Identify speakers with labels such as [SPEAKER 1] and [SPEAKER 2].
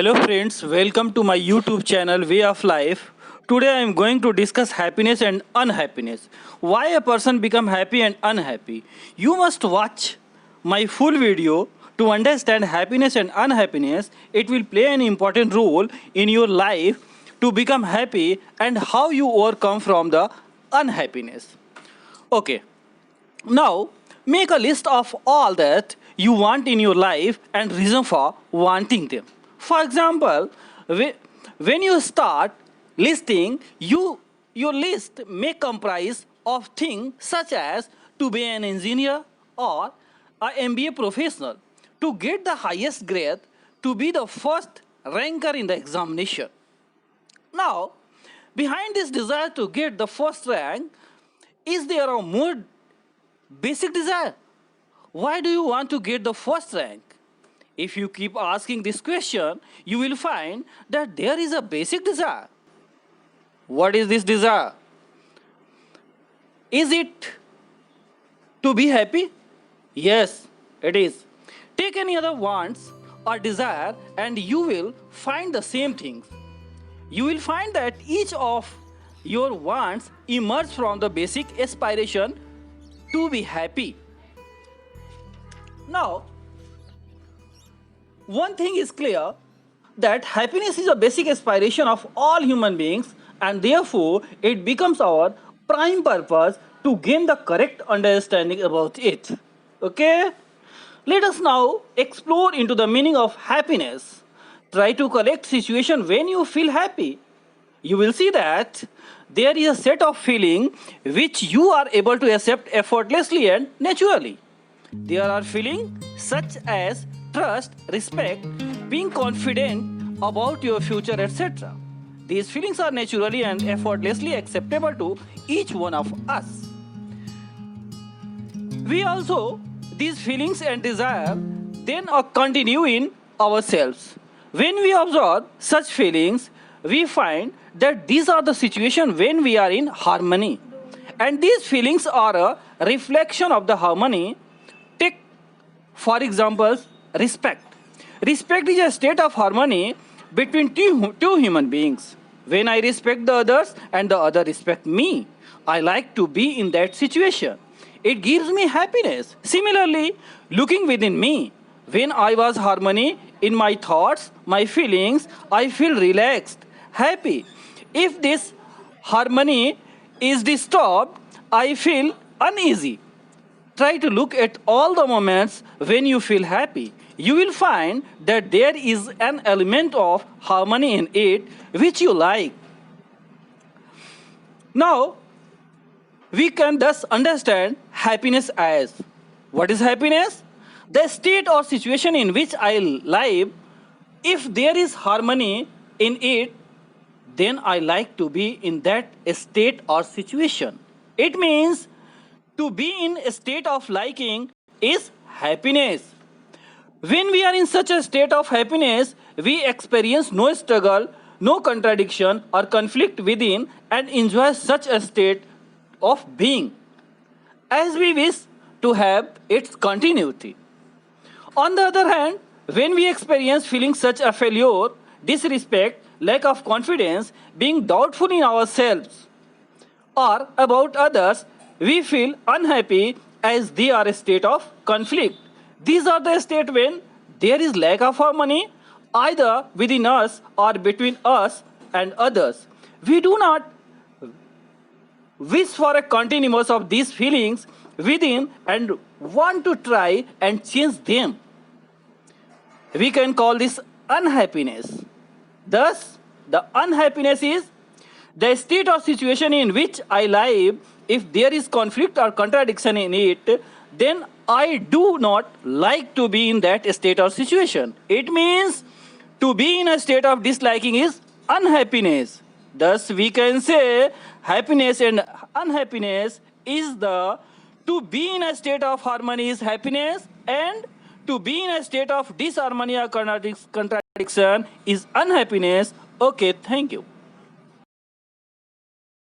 [SPEAKER 1] Hello friends, welcome to my YouTube channel Way of Life. Today I am going to discuss happiness and unhappiness. Why a person become happy and unhappy. You must watch my full video to understand happiness and unhappiness. It will play an important role in your life to become happy and how you overcome from the unhappiness. Okay, now make a list of all that you want in your life and reason for wanting them. For example, when you start listing, your list may comprise of things such as to be an engineer or a MBA professional, to get the highest grade, to be the first ranker in the examination. Now, behind this desire to get the first rank, is there a more basic desire? Why do you want to get the first rank? If you keep asking this question, you will find that there is a basic desire. What is this desire? Is it to be happy? Yes, it is. Take any other wants or desire and you will find the same things. You will find that each of your wants emerge from the basic aspiration to be happy. Now, one thing is clear, that happiness is a basic aspiration of all human beings, and therefore it becomes our prime purpose to gain the correct understanding about it. Okay? Let us now explore into the meaning of happiness. Try to collect situation when you feel happy. You will see that there is a set of feeling which you are able to accept effortlessly and naturally. There are feelings such as trust, respect, being confident about your future, etc. These feelings are naturally and effortlessly acceptable to each one of us. We also, these feelings and desire then continue in ourselves. When we observe such feelings, we find that these are the situations when we are in harmony. And these feelings are a reflection of the harmony. Take, for example, respect. Respect is a state of harmony between two human beings. When I respect the others and the other respect me, I like to be in that situation. It gives me happiness. Similarly, looking within me, when I was harmony in my thoughts, my feelings, I feel relaxed, happy. If this harmony is disturbed, I feel uneasy. Try to look at all the moments when you feel happy. You will find that there is an element of harmony in it which you like. Now, we can thus understand happiness as, what is happiness? The state or situation in which I live. If there is harmony in it, then I like to be in that state or situation. It means to be in a state of liking is happiness. When we are in such a state of happiness, we experience no struggle, no contradiction or conflict within, and enjoy such a state of being as we wish to have its continuity. On the other hand, when we experience feeling such a failure, disrespect, lack of confidence, being doubtful in ourselves or about others, we feel unhappy as they are a state of conflict. These are the state when there is lack of harmony either within us or between us and others. We do not wish for a continuance of these feelings within and want to try and change them. We can call this unhappiness. Thus, the unhappiness is the state or situation in which I live. If there is conflict or contradiction in it, then I do not like to be in that state or situation. It means to be in a state of disliking is unhappiness. Thus, we can say happiness and unhappiness is the, to be in a state of harmony is happiness, and to be in a state of disharmony or contradiction is unhappiness. Okay, thank you.